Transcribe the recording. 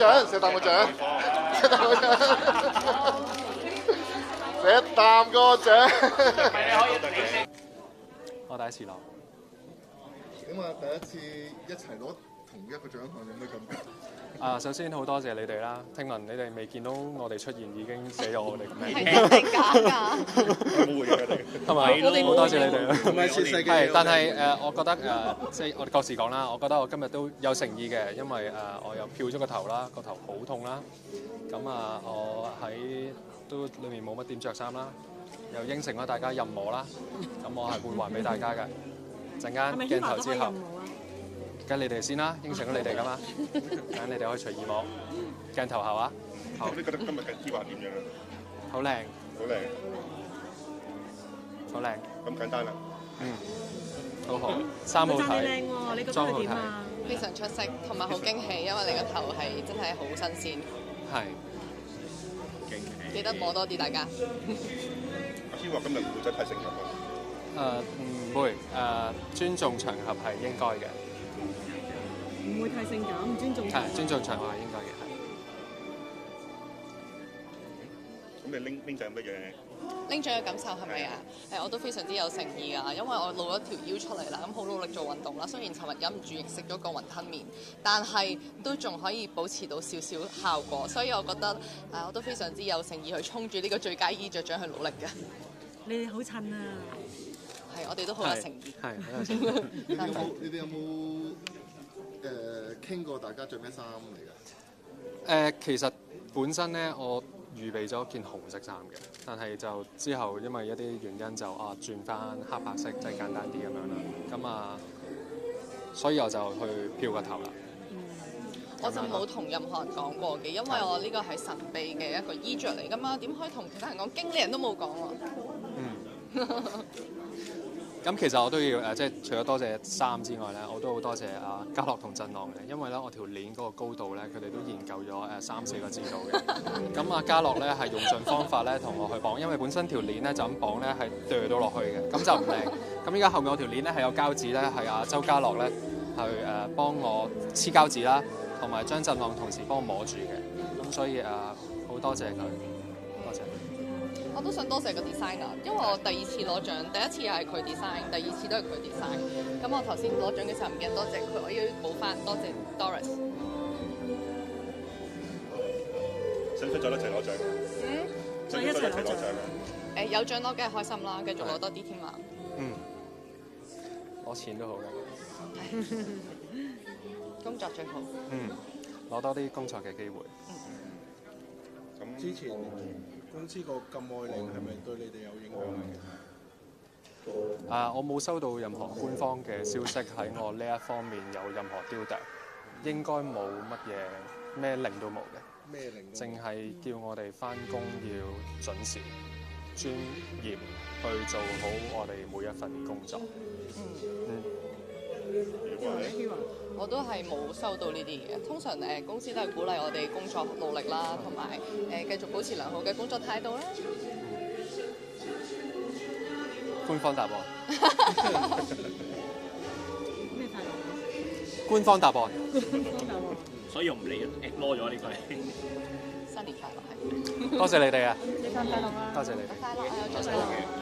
獎，食啖個獎，食啖個獎，食啖個獎。我第一次攞。咁啊，第一次一齊攞同一個獎項，有咩感覺？首先好多謝你哋啦！聽聞你哋未見到我哋出現，已經寫咗我哋嘅名。係真定假㗎？冇回應佢哋，係咪？我哋好多謝你哋啦。同埋切世界。係，但係我覺得即係我哋各自講啦。我覺得我今日都有誠意嘅，因為我又漂咗個頭啦，個頭好痛啦。咁我喺都裏面冇乜點着衫啦，又應承咗大家任務啦。咁我係會還俾大家嘅。陣間鏡頭之後。梗係你哋先啦，應承咗你哋噶嘛，等你哋可以隨意摸。鏡頭後啊，好。你覺得今日嘅計劃點樣啊？好靚，好靚，好靚。咁簡單啦。好好。衫好睇，你覺得裝好睇，佢點啊？非常出色，同埋好驚喜，因為你個頭係真係好新鮮。係。記得摸多啲，大家。阿軒話今日唔會真係太性感啊。唔會，尊重場合係應該嘅。唔會太性感，尊重。係尊重場合係應該嘅，係。咁你拎獎乜嘢？拎獎嘅感受係咪啊？我都非常之有誠意㗎，因為我露咗條腰出嚟啦，咁好努力做運動啦。雖然尋日忍唔住亦食咗個雲吞麵，但係都仲可以保持到少少效果，所以我覺得我都非常之有誠意去衝住呢個最佳衣着獎去努力嘅。你哋好襯啊！係，我哋都好有誠意。係，好有誠意。你哋有冇傾過大家着咩衫嚟㗎？其實本身咧，我預備咗件紅色衫嘅，但係就之後因為一啲原因就轉翻黑白色，即係簡單啲咁樣啦。咁所以我就去漂個頭啦。我就冇同任何人講過嘅，因為我呢個係神秘嘅一個衣着嚟㗎嘛，點可以同其他人講？經理人都冇講喎。咁其實我都要即係除咗多謝衫之外咧，我都好多謝嘉樂同振朗嘅，因為咧我條鏈嗰個高度咧，佢哋都研究咗3-4個指導嘅。咁嘉樂咧係用盡方法咧同我去綁，因為本身條鏈咧就咁綁咧係墜到落去嘅，咁就唔靚。咁依家後面我條鏈咧係有膠紙咧，係周嘉樂咧去幫我黐膠紙啦，同埋張振朗同時幫我摸住嘅。咁所以好多謝佢，多謝。我都想多謝個 designer， 因為我第二次攞獎，第一次又係佢 design， 第二次都係佢 design。咁我頭先攞獎嘅時候唔記得多謝佢，我要補翻多謝 Doris。使唔使再一齊攞獎？再一齊攞獎。有獎攞梗係開心啦，繼續攞多啲添啦。攞錢都好嘅。工作最好。攞多啲工作嘅機會。咁之前公司個禁愛令係咪對你哋有影響？我冇收到任何官方嘅消息喺我呢一方面有任何丟掉，應該冇乜嘢咩令都冇嘅。咩令？淨係叫我哋返工要準時、專業去做好我哋每一份工作。我都係冇收到呢啲嘅。通常公司都係鼓勵我哋工作努力啦，同埋繼續保持良好嘅工作態度啦。官方答案。咩態度？官方答案。所以我唔理，ignore 咗呢句。新年快樂係。多謝你哋啊！你快樂啦！多謝你哋。快樂啊！有獎。